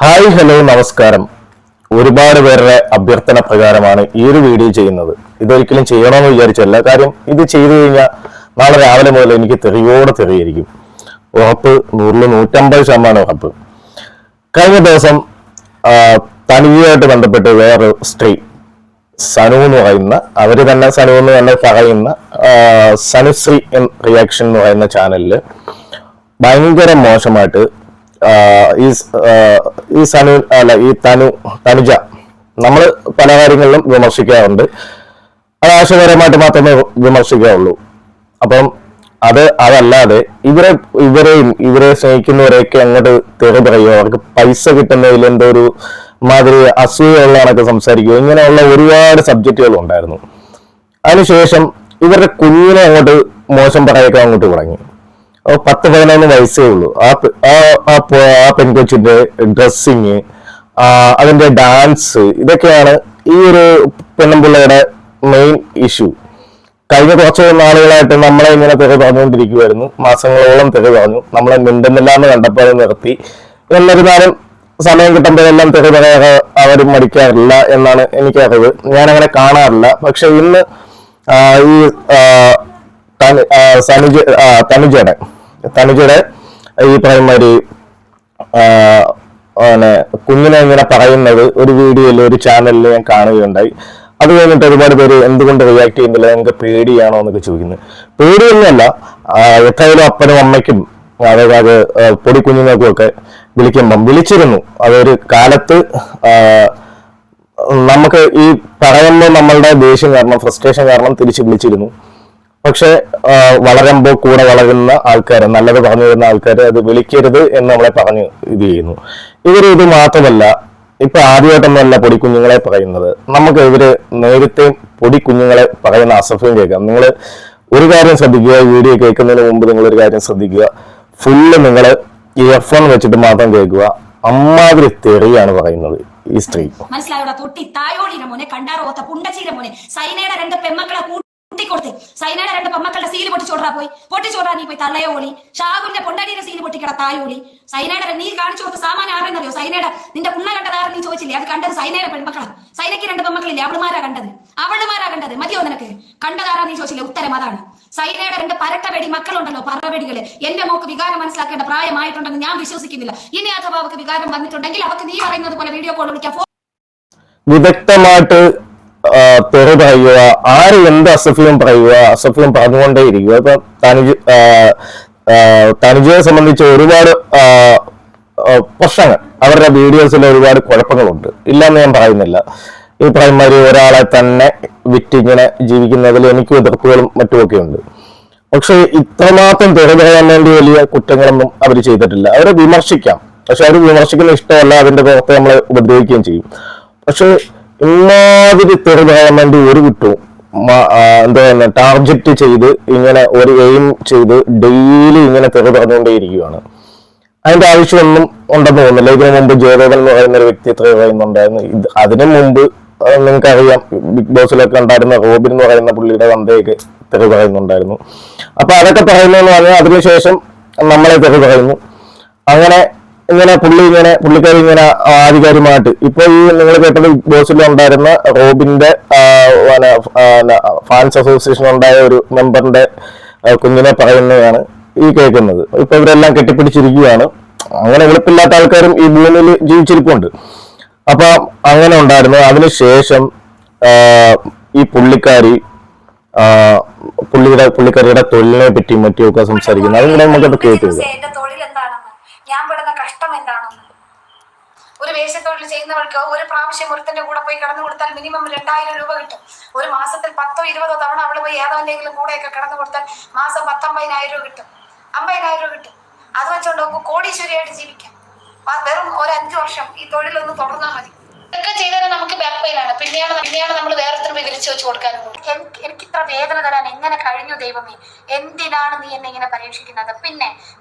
Hi hello നമസ്കാരം. ഒരുപാട് പേരുടെ അഭ്യർത്ഥന പ്രകാരമാണ് ഈ ഒരു വീഡിയോ ചെയ്യുന്നത്. ഇതൊരിക്കലും ചെയ്യണമെന്ന് വിചാരിച്ചല്ല. കാര്യം ഇത് ചെയ്തു കഴിഞ്ഞാൽ നാളെ രാവിലെ മുതൽ എനിക്ക് തെറിയോടെ തെറിയായിരിക്കും. ഉറപ്പ് 100-150% ഉറപ്പ്. കഴിഞ്ഞ ദിവസം തനിയുമായിട്ട് ബന്ധപ്പെട്ട് വേറൊരു സ്ത്രീ സനു എന്ന് പറയുന്ന, അവര് തന്നെ സനു എന്ന് തന്നെ പറയുന്ന സനുശ്രീ റിയാക്ഷൻ എന്ന് പറയുന്ന ചാനലിൽ ഭയങ്കര മോശമായിട്ട് ഈ തനുജ നമ്മൾ പല കാര്യങ്ങളിലും വിമർശിക്കാറുണ്ട്. അത് ആശയപരമായിട്ട് മാത്രമേ വിമർശിക്കാറുള്ളൂ. അപ്പം അതല്ലാതെ ഇവരെ സ്നേഹിക്കുന്നവരെയൊക്കെ അങ്ങോട്ട് തെറി പറയുക, അവർക്ക് പൈസ കിട്ടുന്നതിൽ എന്തോ ഒരു മാതിരി അസൂയുള്ളതൊക്കെ സംസാരിക്കുക, ഇങ്ങനെയുള്ള ഒരുപാട് സബ്ജക്റ്റുകൾ ഉണ്ടായിരുന്നു. അതിനുശേഷം ഇവരുടെ കുഞ്ഞിനെ അങ്ങോട്ട് മോശം പറയൊക്കെ അങ്ങോട്ട് തുടങ്ങി. 10-11 വയസ്സേ ഉള്ളൂ. ആ പെൺകൊച്ചിന്റെ ഡ്രസ്സിങ്, അതിന്റെ ഡാൻസ്, ഇതൊക്കെയാണ് ഈ ഒരു പെണ്ണുപിള്ളയുടെ മെയിൻ ഇഷ്യൂ. കഴിഞ്ഞ കുറച്ച് നാളുകളായിട്ട് നമ്മളെ ഇങ്ങനെ തെറി പറഞ്ഞുകൊണ്ടിരിക്കുമായിരുന്നു. മാസങ്ങളോളം തെറി പറഞ്ഞു. നമ്മളെ മിണ്ടുന്നില്ല എന്ന് കണ്ടപ്പോൾ അത് നിർത്തി. എന്നിരുന്നാലും സമയം കിട്ടുമ്പോഴെല്ലാം തെറി പറയാതെ അവരും മടിക്കാറില്ല എന്നാണ് എനിക്കറിവ്. ഞാനങ്ങനെ കാണാറില്ല. പക്ഷെ ഇന്ന് ഈ തനുജയുടെ ഈ പറയുമാതിരി കുഞ്ഞിനെ ഇങ്ങനെ പറയുന്നത് ഒരു വീഡിയോയിൽ, ഒരു ചാനലിൽ ഞാൻ കാണുകയുണ്ടായി. അത് കഴിഞ്ഞിട്ട് ഒരുപാട് പേര് എന്തുകൊണ്ട് റിയാക്ട് ചെയ്യുന്നില്ല, നിങ്ങൾക്ക് പേടിയാണോ എന്നൊക്കെ ചോദിക്കുന്നത്. പേടിയൊന്നുമല്ല. എത്രയായാലും അപ്പനും അമ്മയ്ക്കും അതായത് പൊടി കുഞ്ഞുങ്ങൾക്കും ഒക്കെ വിളിച്ചിരുന്നു. അതൊരു കാലത്ത് നമുക്ക് ഈ പറയുമ്പോൾ നമ്മളുടെ ദേഷ്യം കാരണം, ഫ്രസ്ട്രേഷൻ കാരണം തിരിച്ച് വിളിച്ചിരുന്നു. പക്ഷെ വളരുമ്പോൾ കൂടെ വളരുന്ന ആൾക്കാർ, നല്ലത് പറഞ്ഞു വരുന്ന ആൾക്കാർ അത് വിളിക്കരുത് എന്ന് നമ്മളെ പറഞ്ഞു ഇത് ചെയ്യുന്നു. ഇത് മാത്രമല്ല, ഇപ്പൊ ആദ്യമായിട്ടൊന്നുമല്ല പൊടിക്കുഞ്ഞുങ്ങളെ പറയുന്നത്. നമുക്ക് നേരത്തെ പൊടിക്കുഞ്ഞുങ്ങളെ പറയുന്ന അസഫ്യം കേൾക്കാം. നിങ്ങൾ ഒരു കാര്യം ശ്രദ്ധിക്കുക, വീഡിയോ കേൾക്കുന്നതിന് മുമ്പ് നിങ്ങൾ ഒരു കാര്യം ശ്രദ്ധിക്കുക. ഫുള്ള് നിങ്ങൾ ഇയർഫോൺ വെച്ചിട്ട് മാത്രം കേൾക്കുക. അമ്മാതിരി തെറിയാണ് പറയുന്നത് ഈ സ്ത്രീ. മനസ്സിലായോടാ? തൊട്ടി തായോടിന മോനെ, കണ്ടാറോത്ത പുണ്ടച്ചീര മോനെ, സൈനയുടെ 2 പെമ്മക്കളെ കൊടുത്ത് സൈനയുടെ 2 പെമ്മക്കളുടെ സീല് പൊട്ടിച്ചോടാ നീ പോയി തള്ളയോ ഓളി. ഷാഹുലിന്റെ പൊണ്ടടിയുടെ സീല് പൊട്ടിക്കട തായോളി. സൈനയുടെ നീ കാണിച്ചു കൊടുത്ത സാമാനം ആരെന്നറിയോ? സൈനയുടെ നിന്റെ കുണ്ണ കണ്ടതാറ് നീ ചോദിച്ചില്ലേ? അത് കണ്ടത് സൈനയുടെ പെൺമക്കളാണ്. സൈനയ്ക്ക് 2 പെമ്മക്കളില്ലേ? അവളുമാരാ കണ്ടത്. മതിയോ നിനക്ക്? കണ്ടതാരാ നീ ചോദിച്ചില്ലേ? ഉത്തരം അതാണ്. സൈനയുടെ 2 പരട്ടവെടി മക്കളുണ്ടല്ലോ, പറവെടികള്. എന്റെ മോക്ക് വികാരം മനസ്സിലാക്കേണ്ട പ്രായമായിട്ടുണ്ടെന്ന് ഞാൻ വിശ്വസിക്കുന്നില്ല. ഇനി അഥവാ അവർക്ക് വികാരം വന്നിട്ടുണ്ടെങ്കിൽ അവർക്ക് നീ പറയുന്നത് പോലെ വീഡിയോ കോൾ വിളിക്കാം. വിദഗ്ധമായിട്ട് തെറി പറയുക, ആര് എന്ത് അസഫ്യം പറയുക, അസഫ്യം പറഞ്ഞുകൊണ്ടേ ഇരിക്കുക. ഇപ്പൊ തനുജയെ സംബന്ധിച്ച് ഒരുപാട് പ്രശ്നങ്ങൾ, അവരുടെ വീഡിയോസിൽ ഒരുപാട് കുഴപ്പങ്ങളുണ്ട്, ഇല്ലെന്ന് ഞാൻ പറയുന്നില്ല. ഈ പറയുമാതിരി ഒരാളെ തന്നെ വിറ്റിങ്ങനെ ജീവിക്കുന്നതിൽ എനിക്കും എതിർപ്പുകളും മറ്റുമൊക്കെ ഉണ്ട്. പക്ഷെ ഇത്രമാത്രം തെറി പറയാൻ വേണ്ടി വലിയ കുറ്റങ്ങളൊന്നും അവർ ചെയ്തിട്ടില്ല. അവരെ വിമർശിക്കാം, പക്ഷെ അവർ വിമർശിക്കുന്ന ഇഷ്ടമല്ല, അതിന്റെ പുറത്ത് നമ്മളെ ഉപദ്രവിക്കുകയും ചെയ്യും. പക്ഷെ ഇമാതിരി തെറി പറയാൻ വേണ്ടി ഒരു കുറ്റവും എന്താ പറയുക, ടാർഗറ്റ് ചെയ്ത് ഇങ്ങനെ ഒരു എയിം ചെയ്ത് ഡെയിലി ഇങ്ങനെ തെറി പറഞ്ഞുകൊണ്ടേയിരിക്കുകയാണ്. അതിന്റെ ആവശ്യമൊന്നും ഉണ്ടെന്ന് തോന്നുന്നില്ല. ഇതിനു മുമ്പ് ജയദേവൻ എന്ന് പറയുന്ന ഒരു വ്യക്തി തെറി പറയുന്നുണ്ടായിരുന്നു. അതിനു മുമ്പ് നിങ്ങൾക്കറിയാം, ബിഗ് ബോസിലൊക്കെ ഉണ്ടായിരുന്ന റോബിൻ എന്ന് പറയുന്ന പുള്ളിയുടെ തന്തയൊക്കെ തെറി പറയുന്നുണ്ടായിരുന്നു. അപ്പൊ അതൊക്കെ പറയുന്നതെന്ന് പറഞ്ഞാൽ അതിനുശേഷം നമ്മളെ തെറി പറയുന്നു. അങ്ങനെ പുള്ളിക്കാരി ഇങ്ങനെ ആധികാരികമായിട്ട് ഇപ്പൊ ഈ നിങ്ങൾ കേട്ടത് ബിഗ് ബോസിൽ ഉണ്ടായിരുന്ന റോബിന്റെ ഫാൻസ് അസോസിയേഷൻ ഉണ്ടായ ഒരു മെമ്പറിന്റെ കുഞ്ഞിനെ പറയുന്നതാണ് ഈ കേൾക്കുന്നത്. ഇപ്പൊ ഇവരെല്ലാം കെട്ടിപ്പിടിച്ചിരിക്കുകയാണ്. അങ്ങനെ എളുപ്പില്ലാത്ത ആൾക്കാരും ഈ ഭൂമിയിൽ ജീവിച്ചിരിപ്പുണ്ട്. അപ്പൊ അങ്ങനെ ഉണ്ടായിരുന്നു. അതിനുശേഷം ഈ പുള്ളിക്കാരിയുടെ തൊഴിലിനെ പറ്റി മറ്റുമൊക്കെ സംസാരിക്കുന്നത്. അതിങ്ങനെ നമുക്കത് കേൾക്കുക. ഞാൻ പെടുന്ന കഷ്ടം എന്താണെന്ന്. ഒരു വേഷത്തൊഴിൽ ചെയ്യുന്നവർക്ക് ഒരു പ്രാവശ്യം ഒരുത്തന്റെ കൂടെ പോയി കിടന്നു കൊടുത്താൽ മിനിമം 2000 രൂപ കിട്ടും. ഒരു മാസത്തിൽ 10-20 തവണ അവള് പോയി ഏതെങ്കിലും കൂടെയൊക്കെ കിടന്നു കൊടുത്താൽ മാസം 50,000 രൂപ കിട്ടും, 50,000 രൂപ കിട്ടും. അത് വെച്ചോണ്ട് നമുക്ക് കോടീശ്വരിയായിട്ട് ജീവിക്കാം. വെറും ഒരു 5 വർഷം ഈ തൊഴിലൊന്ന് തുടർന്നാൽ മതി. ഇതൊക്കെ ചെയ്താൽ നമുക്ക് ബാക്ക് പെയിനാണ്. പിന്നെയാണ് നമ്മൾ വേറൊരു വിവരിച്ചു വെച്ച് കൊടുക്കാനും. എനിക്ക് ഇത്ര വേദന തരാൻ എങ്ങനെ കഴിഞ്ഞു ദൈവമേ? എന്തിനാണ് നീ എന്നെ ഇങ്ങനെ പരീക്ഷിക്കുന്നത്? പിന്നെ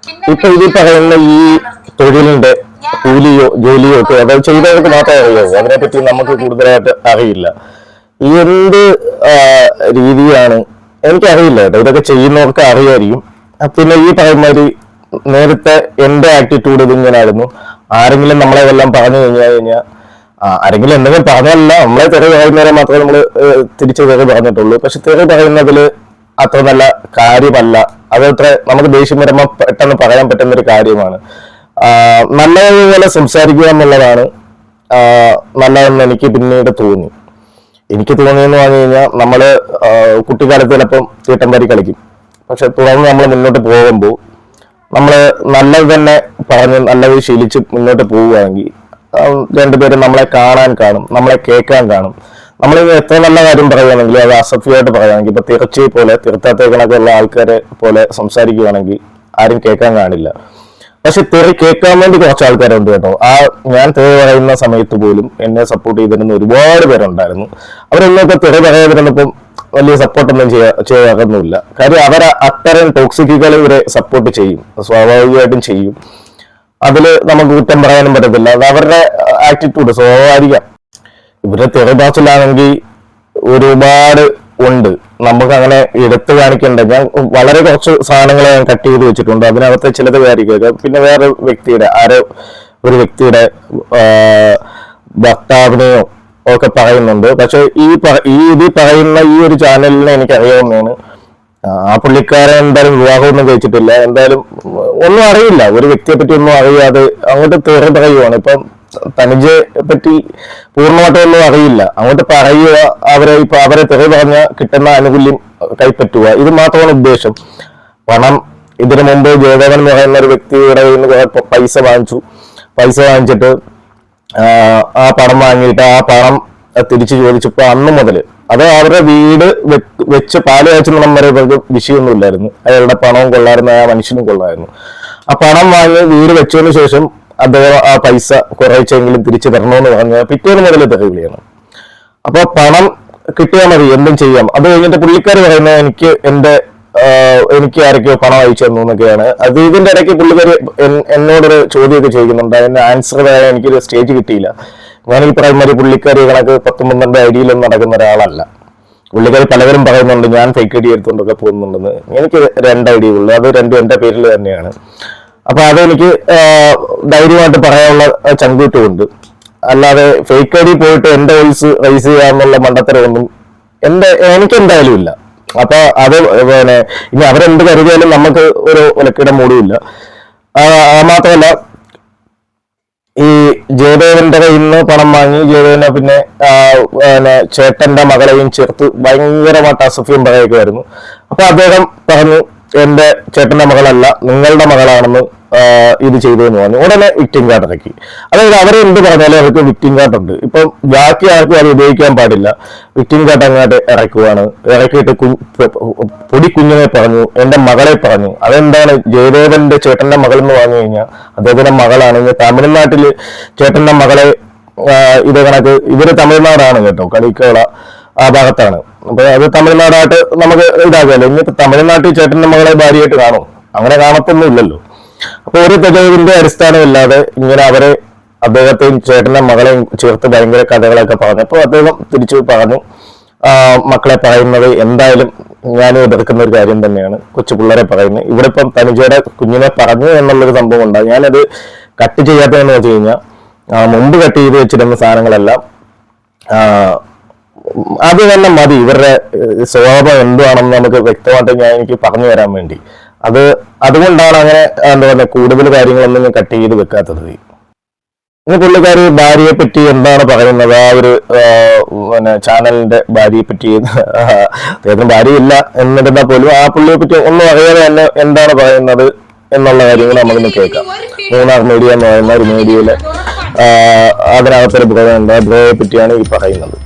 ഇപ്പൊ ഇത് പറയുന്ന ഈ തൊഴിലിന്റെ കൂലിയോ ജോലിയോ ഒക്കെ അത് ചെയ്തവർക്ക് മാത്രമേ അറിയാവൂ. അതിനെപ്പറ്റി നമുക്ക് കൂടുതലായിട്ട് അറിയില്ല. എന്ത് രീതിയാണ് എനിക്കറിയില്ല കേട്ടോ. ഇതൊക്കെ ചെയ്യുന്നവർക്ക് അറിയായിരിക്കും. പിന്നെ ഈ പറയുമാതിരി നേരത്തെ എന്റെ ആറ്റിറ്റ്യൂഡ് ഇതിങ്ങനായിരുന്നു. ആരെങ്കിലും നമ്മളെ എല്ലാം പറഞ്ഞു കഴിഞ്ഞാൽ ആരെങ്കിലും എന്തെങ്കിലും പറഞ്ഞല്ല, നമ്മളെ തെറി പറയുന്നവരെ മാത്രമേ നമ്മൾ തിരിച്ച് തെറി പറഞ്ഞിട്ടുള്ളൂ. പക്ഷെ തെറി പറയുന്നതിൽ അത്ര നല്ല കാര്യമല്ല. അതത്ര നമുക്ക് ദേഷ്യം വരുമ്പോൾ പെട്ടെന്ന് പറയാൻ പറ്റുന്ന ഒരു കാര്യമാണ്. നല്ലതുപോലെ സംസാരിക്കുക എന്നുള്ളതാണ് നല്ലതെന്ന് എനിക്ക് പിന്നീട് തോന്നി. എനിക്ക് തോന്നിയെന്ന് പറഞ്ഞു കഴിഞ്ഞാൽ നമ്മള് കുട്ടിക്കാലത്ത് ചിലപ്പം തീട്ടംപാരി കളിക്കും. പക്ഷെ തുടർന്ന് നമ്മൾ മുന്നോട്ട് പോകുമ്പോൾ നമ്മൾ നല്ലത് തന്നെ പറഞ്ഞ് നല്ലത് ശീലിച്ച് മുന്നോട്ട് പോവുകയാണെങ്കിൽ രണ്ടുപേരും നമ്മളെ കാണാൻ കാണും, നമ്മളെ കേൾക്കാൻ കാണും. നമ്മൾ എത്ര നല്ല കാര്യം പറയുകയാണെങ്കിലും അത് അസഭ്യമായിട്ട് പറയുകയാണെങ്കിൽ, ഇപ്പൊ തിരച്ചിയെ പോലെ തിരുത്താത്തേക്കണൊക്കെ ഉള്ള ആൾക്കാരെ പോലെ സംസാരിക്കുകയാണെങ്കിൽ ആരും കേൾക്കാൻ കാണില്ല. പക്ഷെ തെറി കേൾക്കാൻ വേണ്ടി കുറച്ച് ആൾക്കാരുണ്ട് കേട്ടോ. ഞാൻ തെറി പറയുന്ന സമയത്ത് പോലും എന്നെ സപ്പോർട്ട് ചെയ്തിരുന്ന ഒരുപാട് പേരുണ്ടായിരുന്നു. അവരൊന്നൊക്കെ തെറി പറയാതിരുന്നപ്പം വലിയ സപ്പോർട്ടൊന്നും ചെയ്യാറൊന്നുമില്ല. കാര്യം അത്തരം ടോക്സിക്കുകൾ ഇവരെ സപ്പോർട്ട് ചെയ്യും, സ്വാഭാവികമായിട്ടും ചെയ്യും. അതില് നമുക്ക് കുറ്റം പറയാനും പറ്റത്തില്ല. അത് അവരുടെ ആറ്റിറ്റ്യൂഡ് സ്വാഭാവികം. ഇവരുടെ തെറി ഭാഷയിലാണെങ്കിൽ ഒരുപാട് ഉണ്ട്, നമുക്ക് അങ്ങനെ എടുത്തു കാണിക്കണ്ട. ഞാൻ വളരെ കുറച്ച് സാധനങ്ങളെ ഞാൻ കട്ട് ചെയ്ത് വെച്ചിട്ടുണ്ട്. അതിനകത്ത് ചിലത് കാര്യമൊക്കെ പിന്നെ വേറെ വ്യക്തിയുടെ ഒരു വ്യക്തിയുടെ ഭർത്താവിനെയോ ഒക്കെ പറയുന്നുണ്ട്. പക്ഷെ ഇത് പറയുന്ന ഈ ഒരു ചാനലിനെ എനിക്കറിയാവുന്നതാണ്. ആ പുള്ളിക്കാരൻ എന്തായാലും വിവാഹമൊന്നും കഴിച്ചിട്ടില്ല, എന്തായാലും ഒന്നും അറിയില്ല, ഒരു വ്യക്തിയെ പറ്റി ഒന്നും അറിയാതെ അങ്ങോട്ട് തെറി പറയുവാണ്. ഇപ്പം തനിജയെ പറ്റി പൂർണ്ണമായിട്ടൊന്നും അറിയില്ല, അങ്ങോട്ട് പറയുക, അവരെ തെറി പറഞ്ഞ കിട്ടുന്ന ആനുകൂല്യം കൈപ്പറ്റുക, ഇത് മാത്രമാണ് ഉദ്ദേശം. പണം ഇതിനു മുമ്പ് ജയദേവൻ എന്ന് പറയുന്ന ഒരു വ്യക്തിയുടെ പൈസ വാങ്ങിച്ചിട്ട് ആ പണം വാങ്ങിയിട്ട് ആ പണം തിരിച്ചു ചോദിച്ചപ്പോ അന്ന് മുതൽ അത് അവരുടെ വീട് വെച്ച് പാല് കാച്ചുന്നിടം വരെ ഇവർക്ക് വിഷയമൊന്നുമില്ലായിരുന്നു. അയാളുടെ പണവും കൊള്ളായിരുന്നു, ആ മനുഷ്യനും കൊള്ളായിരുന്നു. ആ പണം വാങ്ങി വീട് വെച്ചതിന് ശേഷം അദ്ദേഹം ആ പൈസ കുറച്ചെങ്കിലും തിരിച്ചു തരണമെന്ന് പറഞ്ഞാൽ പിറ്റേന്ന് മുതൽ തെറിവിളിയാണ്. അപ്പൊ പണം കിട്ടിയാൽ മതി, എന്തും ചെയ്യാം. അത് കഴിഞ്ഞിട്ട് പുള്ളിക്കാർ പറയുന്നത് എനിക്ക് ആരൊക്കെയോ പണം അയച്ചു തന്നു എന്നൊക്കെയാണ്. അത് ഇതിന്റെ ഇടയ്ക്ക് പുള്ളിക്കാർ എന്നോടൊരു ചോദ്യമൊക്കെ ചോദിക്കുന്നുണ്ട്. അതിന് ആൻസർ പറയാൻ എനിക്കൊരു സ്റ്റേജ് കിട്ടിയില്ല. ഞാൻ ഈ പറയുന്ന പുള്ളിക്കാരി കണക്ക് 10-12 ഐഡിയിലൊന്നും നടക്കുന്ന ഒരാളല്ല. പുള്ളിക്കാരി പലവരും പറയുന്നുണ്ട് ഞാൻ ഫേക്ക് ഐഡി എടുത്തുകൊണ്ടൊക്കെ പോകുന്നുണ്ടെന്ന്. എനിക്ക് 2 ഐഡിയ ഉള്ളു, അത് രണ്ടും എന്റെ പേരിൽ തന്നെയാണ്. അപ്പൊ അതെനിക്ക് ധൈര്യമായിട്ട് പറയാനുള്ള ചങ്കൂറ്റമുണ്ട്. അല്ലാതെ ഫേക്ക് ഐഡി പോയിട്ട് എന്റെ വോയിസ് റൈസ് ചെയ്യാന്നുള്ള മണ്ടത്തരമൊന്നും എനിക്ക് എന്തായാലും ഇല്ല. അപ്പൊ അത് ഇനി അവരെന്ത് കരുതിയാലും നമുക്ക് ഒരു ഒലക്കയുടെ മൂടുമില്ല. മാത്രമല്ല ഈ ജയദേവന്റെ കയ്യിൽ നിന്ന് പണം വാങ്ങി ജയദേവനെ പിന്നെ ചേട്ടന്റെ മകളെയും ചേർത്ത് ഭയങ്കരമായിട്ട് അസഭ്യം പറയുകയായിരുന്നു. അപ്പൊ അദ്ദേഹം പറഞ്ഞു എന്റെ ചേട്ടന്റെ മകളല്ല നിങ്ങളുടെ മകളാണെന്ന് ഇത് ചെയ്തതെന്ന് പറഞ്ഞു. ഉടനെ വിക്ടിം കാർഡ് ഇറക്കി. അതായത് അവരെ എന്ത് പറഞ്ഞാലും അവർക്ക് വിക്ടിം കാർഡ് ഉണ്ട്. ഇപ്പം ബാക്കി ആർക്കും അത് ഉപയോഗിക്കാൻ പാടില്ല. വിക്ടിം കാർഡ് അങ്ങോട്ട് ഇറക്കിയിട്ട് പൊടി കുഞ്ഞിനെ പറഞ്ഞു, എന്റെ മകളെ പറഞ്ഞു. അതെന്താണ് ജയദേവന്റെ ചേട്ടന്റെ മകൾ എന്ന് പറഞ്ഞു കഴിഞ്ഞാൽ അദ്ദേഹത്തിന്റെ മകളാണ്. തമിഴ്നാട്ടില് ചേട്ടന്റെ മകളെ ഇത് കണക്ക് ഇവര് തമിഴ്നാടാണ് കേട്ടോ, കളിക്കോള ആ ഭാഗത്താണ്. അപ്പൊ അത് തമിഴ്നാടായിട്ട് നമുക്ക് ഇതാകാലോ. ഇനി തമിഴ്നാട്ടിൽ ചേട്ടന്റെ മകളെ ഭാര്യയായിട്ട് കാണും, അങ്ങനെ കാണത്തൊന്നും ഇല്ലല്ലോ. അപ്പൊ ഒരു തെളിവിന്റെ അടിസ്ഥാനമില്ലാതെ ഇങ്ങനെ അദ്ദേഹത്തെയും ചേട്ടന്റെ മകളെയും ചേർത്ത് ഭയങ്കര കഥകളൊക്കെ പറഞ്ഞപ്പോ അദ്ദേഹം തിരിച്ചു പറഞ്ഞു മക്കളെ പറയുന്നത് എന്തായാലും ഞാനും എതിർക്കുന്ന ഒരു കാര്യം തന്നെയാണ്. കൊച്ചു പിള്ളേരെ പറയുന്നത്. ഇവിടെ ഇപ്പം തനുജയുടെ കുഞ്ഞിനെ പറഞ്ഞു എന്നുള്ളൊരു സംഭവം ഉണ്ടാകും. ഞാനത് കട്ട് ചെയ്യാത്തതെന്ന് വെച്ച് കഴിഞ്ഞാൽ മുമ്പ് കട്ട് ചെയ്ത് വെച്ചിരുന്ന സാധനങ്ങളെല്ലാം അത് തന്നെ മതി. ഇവരുടെ സ്വഭാവം എന്തുവാണെന്ന് നമുക്ക് വ്യക്തമായിട്ട് എനിക്ക് പറഞ്ഞു തരാൻ വേണ്ടി. അതുകൊണ്ടാണ് അങ്ങനെ എന്താ പറയുക കൂടുതൽ കാര്യങ്ങളൊന്നും ഞാൻ കട്ട് ചെയ്ത് വെക്കാത്തത്. ഇനി പുള്ളിക്കാരി ഭാര്യയെ പറ്റി എന്താണ് പറയുന്നത്, ആ ഒരു ചാനലിന്റെ ഭാര്യയെ പറ്റി അദ്ദേഹത്തിന് ഭാര്യയില്ല എന്നിരുന്നാൽ പോലും ആ പുള്ളിയെ പറ്റി ഒന്നും അറിയാതെ തന്നെ എന്താണ് പറയുന്നത് എന്നുള്ള കാര്യങ്ങൾ നമുക്കൊന്ന് കേൾക്കാം. മൂന്നാർ മീഡിയ എന്ന് പറയുന്ന ഒരു മീഡിയയില് അതിനകത്തൊരു ബ്രോയുണ്ട്. ആ ബ്രോയെ പറ്റിയാണ് ഈ പറയുന്നത്.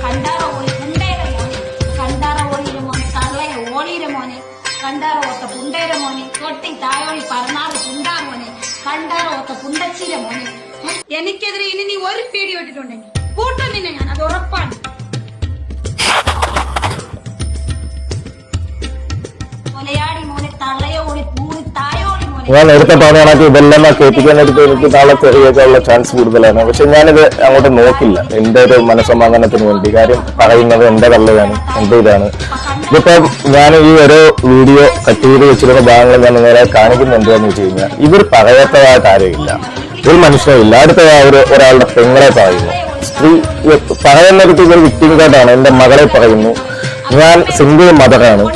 കണ്ടാറോ കണ്ടാറോത്ത പുണ്ടേര മോനെ, തൊട്ടി തായോളി പറന്നാറ് പുണ്ടാ മോനെ, കണ്ടാറോത്ത പുണ്ടച്ചീര മോനെ. എനിക്കെതിരെ ഇനി നീ ഒരു പേടി വിട്ടിട്ടുണ്ടെങ്കിൽ കൂട്ടും നിന്നെ ഞാൻ, അത് ഉറപ്പാണ്. കൊലയാടി മോനെ, തള്ളയോളി പൂണി തായോളി മോനെ. ഞാൻ നേരത്തെ പറഞ്ഞാൽ ഇതെല്ലാം കേൾപ്പിക്കാനായിട്ട് എനിക്ക് നാളെ തെറിയൊക്കെയുള്ള ചാൻസ് കൂടുതലാണ്. പക്ഷെ ഞാനിത് അങ്ങോട്ട് നോക്കില്ല, എന്റെ ഒരു മനസ്സമാധാനത്തിന് വേണ്ടി. കാര്യം പറയുന്നത് എന്റെ തള്ളയാണ്, എന്റെ ഇതാണ്. ഇതിപ്പം ഞാൻ ഈ ഒരു വീഡിയോ കട്ട് ചെയ്ത് വെച്ചിരുന്ന ഭാഗങ്ങൾ ഞാൻ നേരെ കാണിക്കുന്നുണ്ട് എന്ന് വെച്ച് കഴിഞ്ഞാൽ ഇവർ പറയത്തതായ കാര്യമില്ല. ഒരു മനുഷ്യനില്ല, അടുത്ത ഒരാളുടെ പെങ്ങളെ പറയുന്നു. സ്ത്രീ പറയുന്നത് ഇവർ വിക്ടിം കാർഡാണ്. എന്റെ മകളെ പറയുന്നു, ഞാൻ സിംഗിൾ മദറാണ്.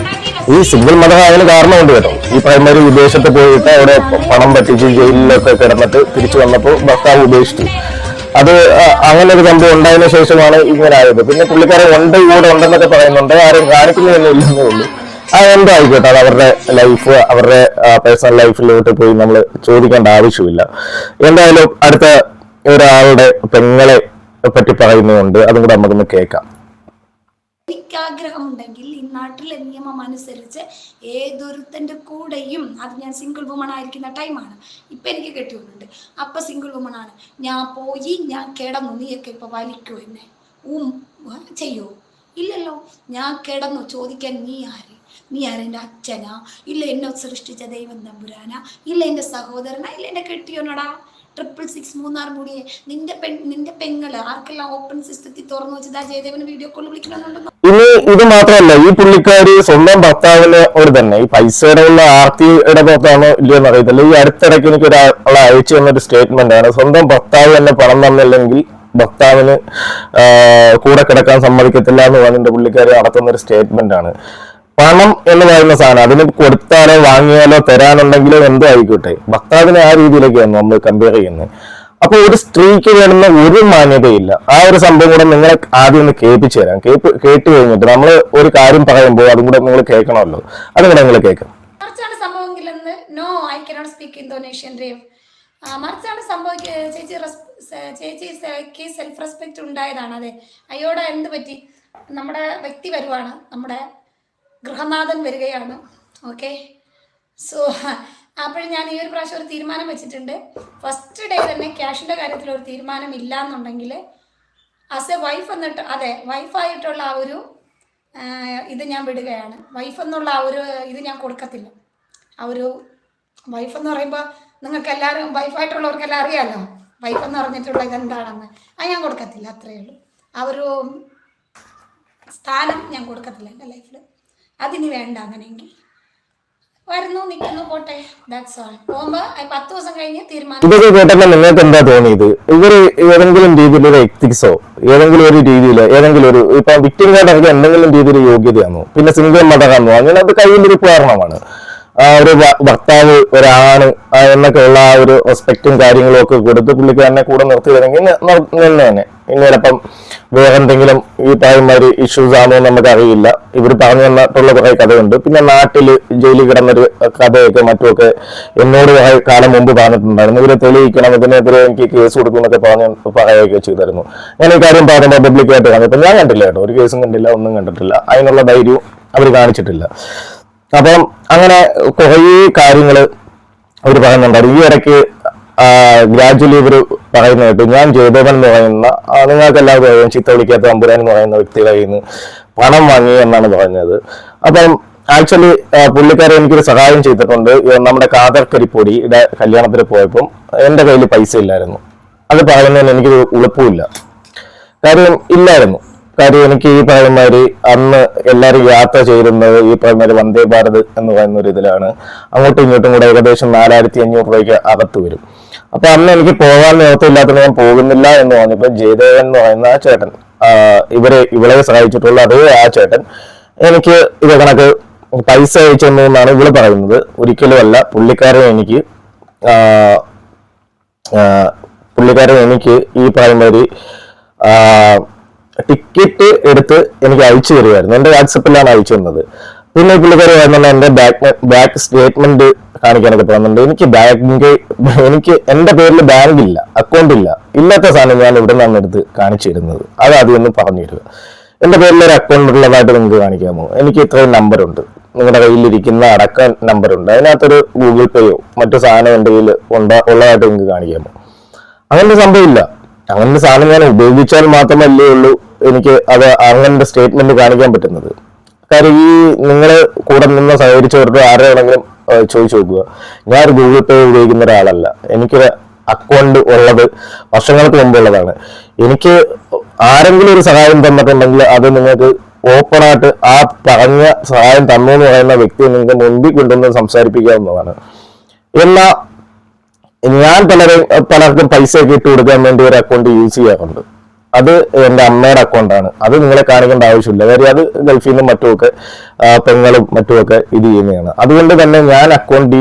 ഈ സിംഗിൾ മദർ ആയതിന് കാരണമുണ്ട് കേട്ടോ. ഈ പറയുന്ന വിദേശത്ത് പോയിട്ട് അവിടെ പണം പറ്റിച്ച് ജയിലിലൊക്കെ കിടന്നിട്ട് തിരിച്ചു വന്നപ്പോൾ ഭർത്താവ് ഉപേക്ഷിച്ചു. അത് അങ്ങനെ ഒരു സംഭവം ഉണ്ടായതിനു ശേഷമാണ് ഇങ്ങനെ ആയത്. പിന്നെ പുള്ളിക്കാരൻ കൂടെ ഉണ്ടെന്നൊക്കെ പറയുന്നുണ്ട്, ആരും കാണിക്കുന്നതൊന്നും ഇല്ലെന്നേ ഉള്ളൂ. എന്തോ ആയിക്കോട്ടെ, അത് അവരുടെ ലൈഫ്, അവരുടെ പേഴ്സണൽ ലൈഫിലോട്ട് പോയി നമ്മൾ ചോദിക്കേണ്ട ആവശ്യമില്ല. എന്തായാലും അടുത്ത ഒരാളുടെ പെങ്ങളെ പറ്റി പറയുന്നുണ്ട്, അതും കൂടെ നമുക്കൊന്ന് കേൾക്കാം. എനിക്ക് ആഗ്രഹമുണ്ടെങ്കിൽ ഈ നാട്ടിലെ നിയമം അനുസരിച്ച് ഏതൊരുത്തൻ്റെ കൂടെയും, അത് ഞാൻ സിംഗിൾ വുമൺ ആയിരിക്കുന്ന ടൈമാണ്, ഇപ്പം എനിക്ക് കെട്ടിയുന്നുണ്ട്, അപ്പം സിംഗിൾ വുമൺ ആണ്, ഞാൻ പോയി ഞാൻ കിടന്നു, നീയൊക്കെ ഇപ്പം വലിക്കോ എന്നെ ചെയ്യോ? ഇല്ലല്ലോ. ഞാൻ കിടന്നു, ചോദിക്കാൻ നീ ആര്? നീ ആരെൻ്റെ അച്ഛനാ? ഇല്ല എന്നെ സൃഷ്ടിച്ച ദൈവം തമ്പുരാനാ? ഇല്ല എൻ്റെ സഹോദരനാ? ഇല്ല എൻ്റെ കെട്ടിയോനടാ? 666 മൂന്നാർ മുടിയെ നിന്റെ പെങ്ങള് ആർക്കെല്ലാം ഓപ്പൺ സിസ്റ്റത്തിൽ തുറന്നു വെച്ചത് ആ ജയദേവന് വീഡിയോ കോൾ വിളിക്കണമെന്നുണ്ടെന്നോ? ഇനി ഇത് മാത്രമല്ല, ഈ പുള്ളിക്കാരി സ്വന്തം ഭർത്താവിന് ഒരു തന്നെ ഈ പൈസയുടെ ഉള്ള ആർത്തിയുടെ പുറത്താണോ ഇല്ലയോന്ന് അറിയത്തില്ല. ഈ അടുത്തിടയ്ക്ക് എനിക്ക് ഒരാളെ അയച്ചു തന്നൊരു സ്റ്റേറ്റ്മെന്റ് ആണ്, സ്വന്തം ഭർത്താവ് തന്നെ പണം തന്നില്ലെങ്കിൽ ഭർത്താവിന് കൂടെ കിടക്കാൻ സമ്മതിക്കത്തില്ല എന്ന് പറഞ്ഞിട്ട് പുള്ളിക്കാരി നടത്തുന്ന ഒരു സ്റ്റേറ്റ്മെന്റ് ആണ്. പണം എന്ന് പറയുന്ന സാധനം അതിന് കൊടുത്താലോ വാങ്ങിയാലോ തരാനുണ്ടെങ്കിലോ എന്തോ ആയിക്കോട്ടെ, ഭർത്താവിനെ ആ രീതിയിലേക്കാണ് നമ്മൾ കമ്പയർ ചെയ്യുന്നത്. അപ്പൊ ഒരു സ്ത്രീക്ക് വേണ്ടുന്ന ഒരു മാന്യതയില്ല. ആ ഒരു സംഭവം കൂടെ നിങ്ങളെ ആദ്യം ഒന്ന് കേൾപ്പിച്ചു തരാം. കേട്ട് കഴിഞ്ഞിട്ട് നമ്മൾ ഒരു കാര്യം പറയുമ്പോൾ അതും കൂടെ നിങ്ങൾ കേൾക്കണമല്ലോ, അതും കൂടെ നിങ്ങൾ കേൾക്കാം. മറിച്ചാണ് സംഭവമെങ്കിലെന്ന് no I cannot speak Indonesian dream. മറിച്ചാണ് ചേച്ചിക്ക് സെൽഫ് റെസ്പെക്ട് ഉണ്ടായതാണ്. അതെ, അയ്യോടെ എന്ത് പറ്റി? നമ്മുടെ വ്യക്തി വരുവാണ്, നമ്മുടെ ഗൃഹനാഥൻ വരികയാണ്. ഓക്കെ, സോ അപ്പോഴും ഞാൻ ഈ ഒരു പ്രാവശ്യം ഒരു തീരുമാനം വെച്ചിട്ടുണ്ട്. ഫസ്റ്റ് ഡേ തന്നെ ക്യാഷിൻ്റെ കാര്യത്തിൽ ഒരു തീരുമാനം ഇല്ല എന്നുണ്ടെങ്കിൽ ആസ് എ വൈഫ് എന്നിട്ട്, അതെ വൈഫായിട്ടുള്ള ആ ഒരു ഇത് ഞാൻ വിടുകയാണ്. വൈഫ് എന്നുള്ള ആ ഒരു ഇത് ഞാൻ കൊടുക്കത്തില്ല. ആ ഒരു വൈഫ് എന്ന് പറയുമ്പോൾ നിങ്ങൾക്ക് എല്ലാവരും വൈഫായിട്ടുള്ളവർക്കെല്ലാം അറിയാമല്ലോ വൈഫ് എന്ന് പറഞ്ഞിട്ടുള്ള ഇതെന്താണെന്ന്. അത് ഞാൻ കൊടുക്കത്തില്ല, അത്രയേ ഉള്ളൂ. ആ ഒരു സ്ഥാനം ഞാൻ കൊടുക്കത്തില്ല എൻ്റെ ലൈഫിൽ. അതിന് വേണ്ട. അങ്ങനെയെങ്കിൽ വരുന്നു, നിൽക്കുന്നു, പോട്ടെ, ദാറ്റ്സ് ഓൾ. പോകുമ്പോ 10 ദിവസം കഴിഞ്ഞ് തീരുമാനം. ഇതൊക്കെ കേട്ടപ്പോൾ നിങ്ങൾക്ക് എന്താ തോന്നിയത്? ഇവര് ഏതെങ്കിലും രീതിയിലൊരു എത്തിക്സോ ഏതെങ്കിലും ഒരു രീതിയിൽ ഏതെങ്കിലും ഒരു ഇപ്പൊ വിക്ടിം കാർഡൊക്കെ എന്തെങ്കിലും രീതിയിൽ യോഗ്യതയാണോ? പിന്നെ സിംഗിൾ മദറാണോ? അങ്ങനെ അത് കയ്യിലൊരു കാരണമാണ്. ഒരു ഭർത്താവ് ഒരാണ് എന്നൊക്കെ ഉള്ള ആ ഒരു റെസ്പെക്റ്റും കാര്യങ്ങളും ഒക്കെ കൊടുത്ത് പുള്ളിക്കാരനെ കൂടെ നിർത്തിയില്ലെങ്കിൽ നിന്നേനെ. ഇനി ചിലപ്പം വേറെന്തെങ്കിലും ഈ പറയുമാതിരി ഇഷ്യൂസ് ആണോ നമുക്ക് അറിയില്ല. ഇവർ പറഞ്ഞു തന്നിട്ടുള്ള കുറെ കഥയുണ്ട്. പിന്നെ നാട്ടിൽ ജയിലിൽ കിടന്നൊരു കഥയൊക്കെ മറ്റുമൊക്കെ എന്നോട് കുറെ കാലം മുമ്പ് പറഞ്ഞിട്ടുണ്ടായിരുന്നു. ഇവരെ തെളിയിക്കണം, ഇതിനെതിരെ എനിക്ക് കേസ് കൊടുക്കും എന്നൊക്കെ പറയുകയൊക്കെ ചെയ്തായിരുന്നു. ഞാൻ ഈ കാര്യം പറയുമ്പോൾ പബ്ലിക്കായിട്ട് കണ്ടപ്പോൾ ഞാൻ കണ്ടില്ല കേട്ടോ, ഒരു കേസും കണ്ടില്ല, ഒന്നും കണ്ടിട്ടില്ല. അതിനുള്ള ധൈര്യവും അവർ കാണിച്ചിട്ടില്ല. അപ്പം അങ്ങനെ കുറേ കാര്യങ്ങൾ അവർ പറയുന്നുണ്ടായിരുന്നു. ഈ ഇടയ്ക്ക് ഗ്രാജുവലി ഇവർ പറയുന്ന കേട്ടു, ഞാൻ ജയദേവൻ എന്ന് പറയുന്ന നിങ്ങൾക്ക് എല്ലാവരും അറിയാം ചീത്ത വിളിക്കാത്ത തമ്പുരാൻ എന്ന് പറയുന്ന വ്യക്തിയുടെ കയ്യിൽ നിന്ന് പണം വാങ്ങി എന്നാണ് പറഞ്ഞത്. അപ്പം ആക്ച്വലി പുള്ളിക്കാരെ എനിക്കൊരു സഹായം ചെയ്തിട്ടുണ്ട്. നമ്മുടെ കാദർ കരിപ്പൊടിയുടെ കല്യാണത്തിന് പോയപ്പം എൻ്റെ കയ്യിൽ പൈസ ഇല്ലായിരുന്നു. അത് പറയുന്നതിന് എനിക്കൊരു ഉളുപ്പമില്ല. കാര്യം ഇല്ലായിരുന്നു. കാര്യം എനിക്ക് ഈ പറയുന്നവര് അന്ന് എല്ലാവരും യാത്ര ചെയ്തിരുന്നത് ഈ പറയുന്നൊരു വന്ദേ ഭാരത് എന്ന് പറയുന്ന ഒരു ഇതിലാണ്. അങ്ങോട്ടും ഇങ്ങോട്ടും കൂടെ ഏകദേശം 4500 രൂപയ്ക്ക് അകത്ത് വരും. അപ്പൊ അന്ന് എനിക്ക് പോകാൻ നിവൃത്തിയില്ലാത്തത് ഞാൻ പോകുന്നില്ല എന്ന് പറഞ്ഞപ്പോൾ ജയദേവൻ എന്ന് പറയുന്ന ആ ചേട്ടൻ, ഇവളെ സഹായിച്ചിട്ടുള്ള അതേ ആ ചേട്ടൻ എനിക്ക് ഇത് കണക്ക് പൈസ അയച്ചെന്നു എന്നാണ് ഇവള് പറയുന്നത്. ഒരിക്കലും അല്ല. പുള്ളിക്കാരൻ എനിക്ക് ഈ പറയുന്നൊരു ടിക്കറ്റ് എടുത്ത് എനിക്ക് അയച്ചു തരുമായിരുന്നു. എൻ്റെ വാട്സപ്പിലാണ് അയച്ചു തന്നത്. പിന്നെ പുള്ളിക്കാരി പറയുന്നത് എൻ്റെ ബാങ്ക് സ്റ്റേറ്റ്മെന്റ് കാണിക്കാനൊക്കെ പറയുന്നുണ്ട്. എനിക്ക് എൻ്റെ പേരിൽ ബാങ്ക് ഇല്ല, അക്കൗണ്ട് ഇല്ല. ഇല്ലാത്ത സാധനം ഞാൻ ഇവിടെ നിന്നാണ് എടുത്ത് കാണിച്ചു തരുന്നത്. അത് ആദ്യം ഒന്ന് പറഞ്ഞു തരിക. എൻ്റെ പേരിൽ ഒരു അക്കൗണ്ട് ഉള്ളതായിട്ട് നിങ്ങൾക്ക് കാണിക്കാമോ? എനിക്ക് ഇത്രയും നമ്പറുണ്ട്, നിങ്ങളുടെ കയ്യിലിരിക്കുന്ന അടക്കം നമ്പർ ഉണ്ട്, അതിനകത്തൊരു ഗൂഗിൾ പേയോ മറ്റു സാധനം എൻ്റെ കയ്യിൽ ഉള്ളതായിട്ട് നിങ്ങൾക്ക് കാണിക്കാമോ? അങ്ങനത്തെ സംഭവമില്ല. അങ്ങനത്തെ സാധനം ഞാൻ ഉപയോഗിച്ചാൽ മാത്രമല്ലേ ഉള്ളൂ എനിക്ക് അത് അങ്ങനത്തെ സ്റ്റേറ്റ്മെന്റ് കാണിക്കാൻ പറ്റുന്നത്. കാര്യം ഈ നിങ്ങൾ കൂടെ നിന്ന് സഹകരിച്ചവരുടെ ആരെയാണെങ്കിലും ചോദിച്ചു നോക്കുക. ഞാനൊരു ഗൂഗിൾ പേ ഉപയോഗിക്കുന്ന ഒരാളല്ല. എനിക്കൊരു അക്കൗണ്ട് ഉള്ളത് വർഷങ്ങൾക്ക് മുമ്പുള്ളതാണ്. എനിക്ക് ആരെങ്കിലും ഒരു സഹായം തന്നിട്ടുണ്ടെങ്കിൽ അത് നിങ്ങൾക്ക് ഓപ്പണായിട്ട് ആ പറഞ്ഞ സഹായം തന്നു എന്ന് പറയുന്ന വ്യക്തിയെ നിങ്ങൾക്ക് മുൻപിൽ കൊണ്ടുവന്ന് സംസാരിപ്പിക്കാവുന്നതാണ്. എന്നാൽ ഞാൻ പലർക്കും പൈസയൊക്കെ ഇട്ട് കൊടുക്കാൻ വേണ്ടി ഒരു അക്കൗണ്ട് യൂസ് ചെയ്യാറുണ്ട്. അത് എൻ്റെ അമ്മയുടെ അക്കൗണ്ടാണ്. അത് നിങ്ങളെ കാണിക്കേണ്ട ആവശ്യമില്ല. കാര്യം അത് ഗൾഫിൽ നിന്നും മറ്റുമൊക്കെ പെങ്ങളും മറ്റുമൊക്കെ ഇത് ചെയ്യുന്നതാണ്. അതുകൊണ്ട് തന്നെ ഞാൻ അക്കൗണ്ട്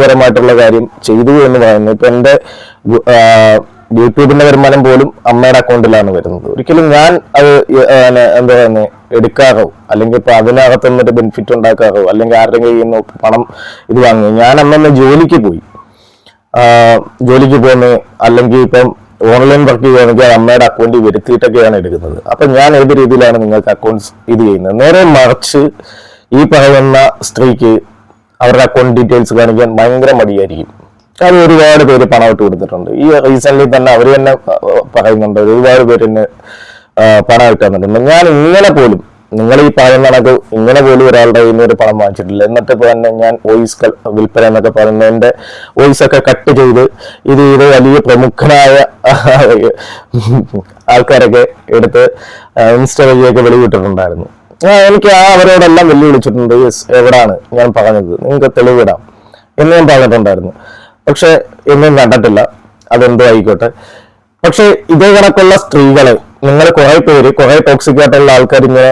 പരമായിട്ടുള്ള കാര്യം ചെയ്തു എന്ന് പറയുന്നത് ഇപ്പൊ എൻ്റെ യൂട്യൂബിന്റെ വരുമാനം പോലും അമ്മയുടെ അക്കൗണ്ടിലാണ് വരുന്നത്. ഒരിക്കലും ഞാൻ അത് എന്താ പറയുന്നത് എടുക്കാറോ അല്ലെങ്കിൽ ഇപ്പൊ അതിനകത്ത് നിന്നൊരു ബെനിഫിറ്റ് ഉണ്ടാക്കാറോ അല്ലെങ്കിൽ ആരുടെ കയ്യിൽ നിന്ന് പണം ഇത് വാങ്ങി ഞാൻ അമ്മ ജോലിക്ക് പോകുന്ന അല്ലെങ്കിൽ ഇപ്പം ഓൺലൈൻ വർക്ക് ചെയ്യുകയാണെങ്കിൽ അമ്മയുടെ അക്കൗണ്ടിൽ വരുത്തിയിട്ടൊക്കെയാണ് എടുക്കുന്നത്. അപ്പൊ ഞാൻ ഏത് രീതിയിലാണ് നിങ്ങൾക്ക് അക്കൗണ്ട്സ് ഇത് ചെയ്യുന്നത്? നേരെ മറിച്ച് ഈ പറയുന്ന സ്ത്രീക്ക് അവരുടെ അക്കൗണ്ട് ഡീറ്റെയിൽസ് കാണിക്കാൻ ഭയങ്കര മടിയായിരിക്കും. അത് ഒരുപാട് പേര് പണം ഇട്ട് കൊടുത്തിട്ടുണ്ട്. ഈ റീസെന്റ് തന്നെ അവർ തന്നെ പറയുന്നുണ്ട്, ഒരുപാട് പേര് തന്നെ പണം ഇട്ട് തന്നിട്ടുണ്ട്. ഞാൻ ഇങ്ങനെ പോലും നിങ്ങൾ ഈ പറയുന്ന കണക്ക് ഇങ്ങനെ പോലും ഒരാളുടെ കയ്യിൽ നിന്ന് ഒരു പണം വാങ്ങിച്ചിട്ടില്ല. എന്നിട്ട് തന്നെ ഞാൻ വോയിസ് വിൽപ്പന എന്നൊക്കെ പറയുന്നത് എൻ്റെ വോയിസ് ഒക്കെ കട്ട് ചെയ്ത് ഇത് വലിയ പ്രമുഖനായ ആൾക്കാരൊക്കെ എടുത്ത് ഇൻസ്റ്റ വഴിയൊക്കെ വെളിവിട്ടിട്ടുണ്ടായിരുന്നു. എനിക്ക് അവരോടെല്ലാം വെല്ലുവിളിച്ചിട്ടുണ്ട്. എവിടാണ് ഞാൻ പറഞ്ഞത്, നിങ്ങൾക്ക് തെളിവിടാം എന്ന് ഞാൻ പറഞ്ഞിട്ടുണ്ടായിരുന്നു. പക്ഷെ എന്നും കണ്ടിട്ടില്ല. അതെന്തോ ആയിക്കോട്ടെ. പക്ഷെ ഇതേ കണക്കുള്ള സ്ത്രീകളെ നിങ്ങൾ കുറെ ടോക്സിക് ആയിട്ടുള്ള ആൾക്കാർ ഇങ്ങനെ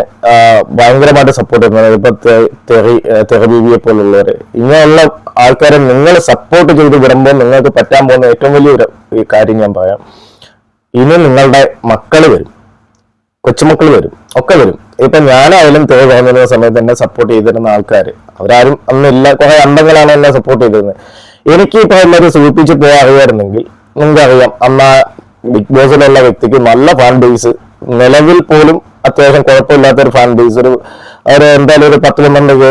ഭയങ്കരമായിട്ട് സപ്പോർട്ട് ചെയ്യുന്നത്, ഇപ്പൊ തെറബീവിയെ പോലുള്ളവര്, ഇങ്ങനെയുള്ള ആൾക്കാരെ നിങ്ങൾ സപ്പോർട്ട് ചെയ്ത് വിടുമ്പോൾ നിങ്ങൾക്ക് പറ്റാൻ പോകുന്ന ഏറ്റവും വലിയൊരു കാര്യം ഞാൻ പറയാം. ഇനി നിങ്ങളുടെ മക്കള് വരും, കൊച്ചുമക്കൾ വരും, ഒക്കെ വരും. ഇപ്പൊ ഞാനായാലും തെറി പറഞ്ഞിരുന്ന സമയത്ത് എന്നെ സപ്പോർട്ട് ചെയ്തിരുന്ന ആൾക്കാർ അവരാരും അന്നില്ല. കുറെ അണ്ടങ്ങളാണ് എന്നെ സപ്പോർട്ട് ചെയ്തിരുന്നത്. എനിക്ക് ഇപ്പൊ എല്ലാവരും സൂചിപ്പിച്ച് പോകാൻ അറിയായിരുന്നെങ്കിൽ നിങ്ങൾക്കറിയാം, അന്ന് ബിഗ് ബോസിലുള്ള വ്യക്തിക്ക് നല്ല ഫാൻ ബേസ്, നിലവിൽ പോലും അത്യാവശ്യം കുഴപ്പമില്ലാത്തൊരു ഫാൻ ബേസ്, ഒരു എന്തായാലും ഒരു 10-12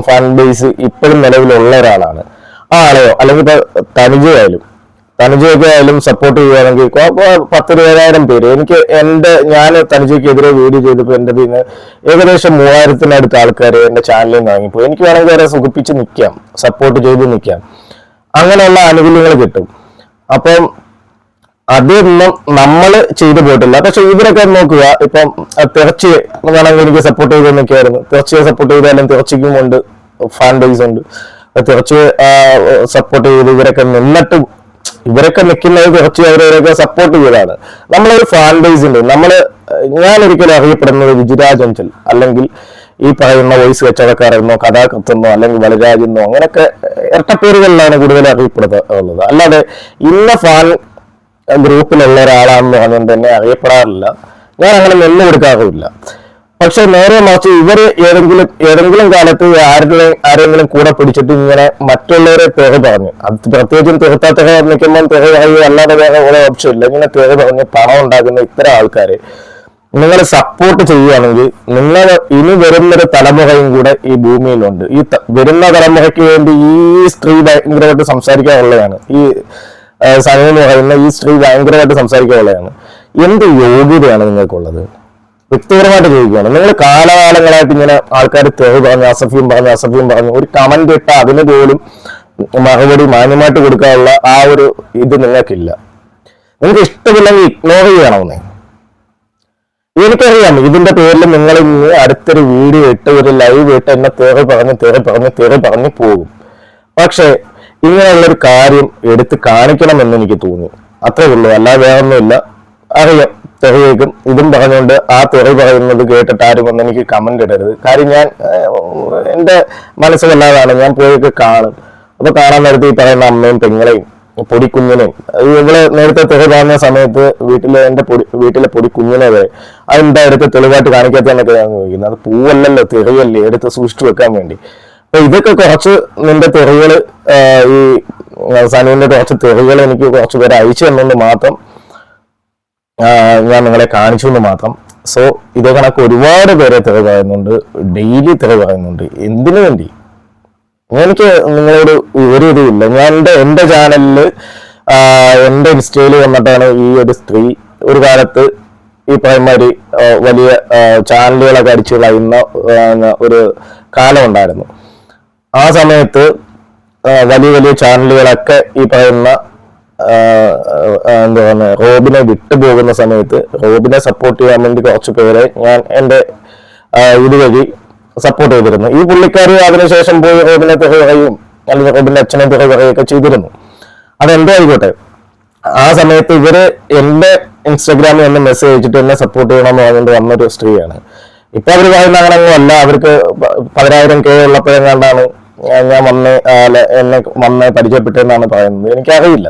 ഫാൻ ബേസ് ഇപ്പോഴും നിലവിലുള്ള ഒരാളാണ്. ആ ആളെയോ അല്ലെങ്കിൽ ഇപ്പൊ തനുജയൊക്കെ ആയാലും സപ്പോർട്ട് ചെയ്യുകയാണെങ്കിൽ 10,000 പേര് ഞാൻ തനുജയ്ക്കെതിരെ വീഡിയോ ചെയ്തപ്പോൾ എൻ്റെ പിന്നെ ഏകദേശം 3000-ത്തിനടുത്ത് ആൾക്കാർ എൻ്റെ ചാനലിൽ നിന്ന് വാങ്ങിപ്പോ. എനിക്ക് വേണമെങ്കിൽ അവരെ സുഖിപ്പിച്ച് നിൽക്കാം, സപ്പോർട്ട് ചെയ്ത് നിൽക്കാം, അങ്ങനെയുള്ള ആനുകൂല്യങ്ങൾ കിട്ടും. അപ്പം അതൊന്നും നമ്മൾ ചെയ്തു പോയിട്ടില്ല. പക്ഷെ ഇവരൊക്കെ നോക്കുക, ഇപ്പം തിറച്ച് വേണമെങ്കിൽ എനിക്ക് സപ്പോർട്ട് ചെയ്ത് നിൽക്കുമായിരുന്നു. തിറച്ചിയെ സപ്പോർട്ട് ചെയ്താലും തിറച്ചിക്കും ഉണ്ട് ഫാൻ ബേസ് ഉണ്ട്. തിറച്ച് സപ്പോർട്ട് ചെയ്ത് ഇവരൊക്കെ നിൽക്കുന്നത് തിറച്ച് അവരവരൊക്കെ സപ്പോർട്ട് ചെയ്തതാണ്. നമ്മളൊരു ഫാൻ ബേസ് ഉണ്ട്. ഞാൻ ഒരിക്കലും അറിയപ്പെടുന്നത് വിജിരാജ് അഞ്ചൽ അല്ലെങ്കിൽ ഈ പറയുന്ന വോയിസ് കച്ചവടക്കാരെന്നോ കഥാകൃത്തെന്നോ അല്ലെങ്കിൽ ബലരാജെന്നോ അങ്ങനെയൊക്കെ ഇരട്ടപ്പേരുകളിലാണ് കൂടുതൽ അറിയപ്പെടുന്നത്. അല്ലാതെ ഇന്ന ഫാൻ ഗ്രൂപ്പിലുള്ള ഒരാളാണെന്ന് പറഞ്ഞുകൊണ്ട് തന്നെ അറിയപ്പെടാറില്ല. ഞാൻ അങ്ങനെ നിന്ന് കൊടുക്കാറുമില്ല. പക്ഷെ നേരെ മറിച്ച് ഇവര് ഏതെങ്കിലും കാലത്ത് ആരെങ്കിലും കൂടെ പിടിച്ചിട്ട് ഇങ്ങനെ മറ്റുള്ളവരെ തെറി പറഞ്ഞു, അത് പ്രത്യേകിച്ചും തെറി നിൽക്കുമ്പോൾ തെറി പറയുക അല്ലാതെ വേറെ ഓരോ ഓപ്ഷൻ ഇല്ല. ഇങ്ങനെ തെറി പറഞ്ഞ് പണം ഉണ്ടാക്കുന്ന ഇത്തരം ആൾക്കാരെ നിങ്ങൾ സപ്പോർട്ട് ചെയ്യുകയാണെങ്കിൽ നിങ്ങൾ ഇനി വരുന്നൊരു തലമുറയും കൂടെ ഈ ഭൂമിയിലുണ്ട്. ഈ വരുന്ന തലമുറയ്ക്ക് വേണ്ടി ഈ സ്ത്രീ ഭയങ്കരമായിട്ട് സംസാരിക്കാനുള്ളതാണ്. ഈ സനു എന്ന് പറയുന്ന ഈ സ്ത്രീ ഭയങ്കരമായിട്ട് സംസാരിക്കാനുള്ളതാണ്. എന്ത് യോഗ്യതയാണ് നിങ്ങൾക്കുള്ളത്? വ്യക്തിപരമായിട്ട് ചോദിക്കുകയാണ്. നിങ്ങൾ കാലകാലങ്ങളായിട്ട് ഇങ്ങനെ ആൾക്കാർ തെറി പറഞ്ഞു, അസഭ്യം പറഞ്ഞു ഒരു കമന്റ് ഇട്ട അതിന് പോലും മറുപടി മാന്യമായിട്ട് കൊടുക്കാനുള്ള ആ ഒരു ഇത് നിങ്ങൾക്കില്ല. നിങ്ങൾക്ക് ഇഷ്ടമില്ലെങ്കിൽ ഇഗ്നോർ ചെയ്യണമെന്നേ. എനിക്കറിയാം ഇതിന്റെ പേരിൽ നിങ്ങൾ ഇന്ന് അടുത്തൊരു വീഡിയോ ഇട്ട് ഒരു ലൈവ് ഇട്ട് എന്നെ തെറി പറഞ്ഞ് പോകും. പക്ഷെ ഇങ്ങനെയുള്ളൊരു കാര്യം എടുത്ത് കാണിക്കണമെന്ന് എനിക്ക് തോന്നി, അത്രേ ഉള്ളൂ. അല്ലാതെ വേറൊന്നുമില്ല. അറിയാം തെറിയേക്കും ഇതും പറഞ്ഞുകൊണ്ട് ആ തെറി പറയുന്നത് കേട്ടിട്ട് ആരും വന്ന് എനിക്ക് കമന്റ് ഇടരുത്. കാര്യം ഞാൻ എൻ്റെ മനസ്സ് വല്ലാതാണ്. ഞാൻ പോയൊക്കെ കാണും. അപ്പൊ കാണാൻ നേരത്തെ ഈ പറയുന്ന അമ്മയും പെങ്ങളെയും പൊടിക്കുഞ്ഞിനെയും ഇവള് നേരത്തെ തെറി പറഞ്ഞ സമയത്ത് വീട്ടിലെ പൊടിക്കുഞ്ഞിനെ വരെ അതെന്താ എടുത്ത് തെളിവായിട്ട് കാണിക്കാത്തതെന്നൊക്കെ ഞാൻ ചോദിക്കുന്നത്. അത് പൂവല്ലല്ലോ, തെറിയല്ലേ, എടുത്ത് സൂക്ഷിച്ചു വെക്കാൻ വേണ്ടി. അപ്പൊ ഇതൊക്കെ കുറച്ച് നിന്റെ തെറികള്, ഈ സനുവിന്റെ കുറച്ച് തെറികൾ എനിക്ക് കുറച്ച് പേര് അയച്ചു തന്നുകൊണ്ട് മാത്രം ഞാൻ നിങ്ങളെ കാണിച്ചു എന്ന് മാത്രം. സോ ഇതേ കണക്ക് ഒരുപാട് പേരെ തെറി പറയുന്നുണ്ട്, ഡെയിലി തെറി പറയുന്നുണ്ട്. എന്തിനു വേണ്ടി? എനിക്ക് നിങ്ങളോട് ഒരു ഇതുമില്ല. ഞാൻ എന്റെ ചാനലില് എന്റെ ഇൻസ്റ്റയിൽ വന്നിട്ടാണ് ഈ ഒരു സ്ത്രീ ഒരു കാലത്ത് ഈ പറയുമാതിരി വലിയ ചാനലുകളൊക്കെ അടിച്ചു കളയുന്ന ഒരു കാലം ഉണ്ടായിരുന്നു. ആ സമയത്ത് വലിയ വലിയ ചാനലുകളൊക്കെ ഈ പറയുന്ന എന്താ പറയുക റോബിനെ വിട്ടുപോകുന്ന സമയത്ത് റോബിനെ സപ്പോർട്ട് ചെയ്യാൻ വേണ്ടി കുറച്ച് പേരെ ഞാൻ എൻ്റെ ഇതുവഴി സപ്പോർട്ട് ചെയ്തിരുന്നു. ഈ പുള്ളിക്കാരി അതിനുശേഷം പോയി റോബിനെ തെറി പറയും, അല്ലെങ്കിൽ റോബിന്റെ അച്ഛനെ തെറി പറയുകയൊക്കെ ചെയ്തിരുന്നു. അതെന്തോ ആയിക്കോട്ടെ. ആ സമയത്ത് ഇവര് എന്റെ ഇൻസ്റ്റാഗ്രാമിൽ എന്നെ മെസ്സേജ് അയച്ചിട്ട് എന്നെ സപ്പോർട്ട് ചെയ്യണമെന്ന് പറഞ്ഞുകൊണ്ട് വന്നൊരു സ്ത്രീയാണ്. ഇപ്പൊ അവർ പറയുന്ന അങ്ങനെയൊന്നും അല്ല. അവർക്ക് 10,000K ഉള്ളപ്പോഴെങ്ങാണ്ടാണ് ഞാൻ എന്നെ പരിചയപ്പെട്ടെന്നാണ് പറയുന്നത്. എനിക്കറിയില്ല.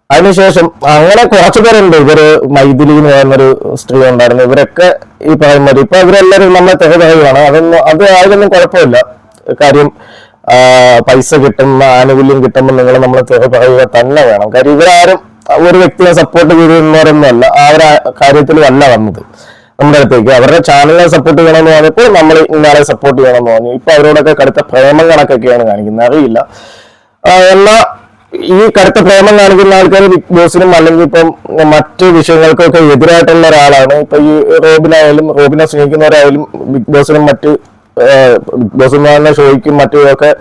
അതിനുശേഷം അങ്ങനെ കുറച്ചു പേരുണ്ട്. ഇവര് മൈഥിലി എന്ന് പറയുന്നൊരു സ്ത്രീ ഉണ്ടായിരുന്നു. ഇവരൊക്കെ ഈ പറയുന്നത് ഇപ്പൊ ഇവരെല്ലാവരും നമ്മളെ തെറി പറയുകയാണ്. അതിനൊന്നും കുഴപ്പമില്ല. കാര്യം പൈസ കിട്ടുന്ന ആനുകൂല്യം കിട്ടുമ്പോൾ നിങ്ങൾ നമ്മളെ തെറി പറയുക തന്നെ വേണം. കാര്യം ഇവരാരും ഒരു വ്യക്തിയെ സപ്പോർട്ട് ചെയ്യുന്നവരൊന്നുമല്ല. ആ ഒരു കാര്യത്തിലും അല്ല വന്നത് നമ്മുടെ അടുത്തേക്ക്. അവരുടെ ചാനലിനെ സപ്പോർട്ട് ചെയ്യണമെന്ന് പറഞ്ഞപ്പോൾ നമ്മൾ ഇന്നാളെ സപ്പോർട്ട് ചെയ്യണമെന്ന് പറഞ്ഞു. ഇപ്പൊ അവരോടൊക്കെ കടുത്ത പ്രേമം കണക്കൊക്കെയാണ് കാണിക്കുന്നത്. അറിയില്ല. എന്നാൽ ഈ കടുത്ത പ്രേമം കാണിക്കുന്ന ആൾക്കാർ ബിഗ് ബോസിനും അല്ലെങ്കിൽ ഇപ്പം മറ്റു വിഷയങ്ങൾക്കൊക്കെ എതിരായിട്ടുള്ള ഒരാളാണ്. ഇപ്പൊ ഈ റോബിനെ സ്നേഹിക്കുന്നവരായാലും ബിഗ് ബോസിനും മറ്റ് ബിഗ് ബോസ് എന്ന ഷോയ്ക്കും മറ്റുമൊക്കെ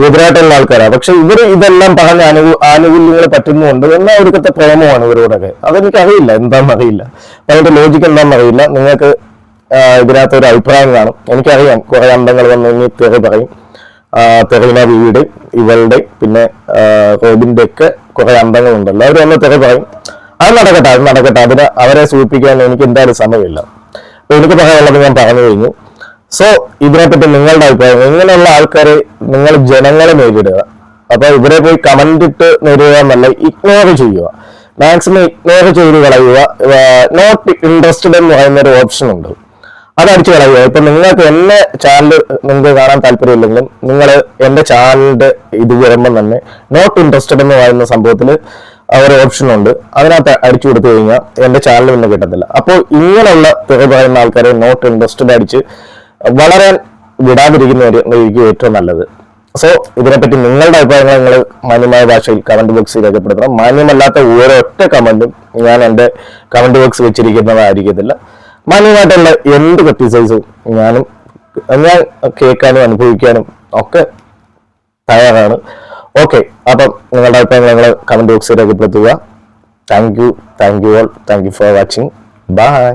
എതിരായിട്ടുള്ള ആൾക്കാരാണ്. പക്ഷെ ഇവര് ഇതെല്ലാം പറഞ്ഞ ആനുകൂല്യങ്ങൾ പറ്റുന്നുണ്ട്. എന്നാൽ ഒടുക്കത്തെ പ്രേമമാണ് ഇവരോടൊക്കെ. അതെനിക്കറിയില്ല, എന്താണെന്നറിയില്ല. അതിന്റെ ലോജിക്ക് എന്താണെന്നറിയില്ല. നിങ്ങൾക്ക് ഇതിനകത്ത് ഒരു അഭിപ്രായം കാണും. എനിക്കറിയാം കുറെ അണ്ടങ്ങൾ വന്ന് ഇനി തെറി പറയും. തെറീന ബീവിയുടെ, ഇവളുടെ, പിന്നെ റോബിന്റെ ഒക്കെ കുറെ അന്തങ്ങളുണ്ടല്ലോ. അവർ വന്ന് തെറി പറയും. അത് നടക്കട്ടെ. അവരെ സൂചിപ്പിക്കാൻ എനിക്ക് എന്തായാലും സമയമില്ല. അപ്പൊ എനിക്ക് പറയാനുള്ളത് ഞാൻ പറഞ്ഞു കഴിഞ്ഞു. സോ ഇതിനെപ്പറ്റി നിങ്ങളുടെ അഭിപ്രായം, ഇങ്ങനെയുള്ള ആൾക്കാരെ നിങ്ങൾ ജനങ്ങളെ നേരിടുക. അപ്പൊ ഇവരെ പോയി കമന്റ് ഇട്ട് നേരിടുക എന്നല്ല, ഇഗ്നോർ ചെയ്യുക. മാക്സിമം ഇഗ്നോർ ചെയ്ത് കളയുക. നോട്ട് ഇൻട്രസ്റ്റഡ് എന്ന് പറയുന്ന ഒരു ഓപ്ഷൻ ഉണ്ട്, അതടിച്ചു കളയുക. ഇപ്പൊ നിങ്ങൾക്ക് എന്റെ ചാനൽ നിങ്ങൾക്ക് കാണാൻ താല്പര്യമില്ലെങ്കിലും നിങ്ങൾ എന്റെ ചാനലിന്റെ ഇത് വരുമ്പോൾ തന്നെ നോട്ട് ഇൻട്രസ്റ്റഡ് എന്ന് പറയുന്ന സംഭവത്തിൽ ഒരു ഓപ്ഷൻ ഉണ്ട്. അതിനകത്ത് അടിച്ചു കൊടുത്തു കഴിഞ്ഞാൽ എന്റെ ചാനൽ പിന്നെ കിട്ടത്തില്ല. അപ്പോൾ ഇങ്ങനെയുള്ള തെറി പറയുന്ന ആൾക്കാരെ നോട്ട് ഇൻട്രസ്റ്റഡ് അടിച്ച് വളരാൻ വിടാതിരിക്കുന്നതായിരിക്കും ഏറ്റവും നല്ലത്. സോ ഇതിനെപ്പറ്റി നിങ്ങളുടെ അഭിപ്രായങ്ങൾ നിങ്ങൾ മാന്യമായ ഭാഷയിൽ കമന്റ് ബോക്സിൽ രേഖപ്പെടുത്തണം. മാന്യമല്ലാത്ത ഓരോറ്റ കമന്റും ഞാൻ എൻ്റെ കമന്റ് ബോക്സ് വെച്ചിരിക്കുന്നതായിരിക്കത്തില്ല. മാന്യമായിട്ടുള്ള എന്ത് ക്രിറ്റിസൈസും ഞാൻ കേൾക്കാനും അനുഭവിക്കാനും ഒക്കെ തയ്യാറാണ്. ഓക്കെ, അപ്പം നിങ്ങളുടെ അഭിപ്രായങ്ങൾ നിങ്ങൾ കമന്റ് ബോക്സിൽ രേഖപ്പെടുത്തുക. Thank you all. Thank you for watching. By.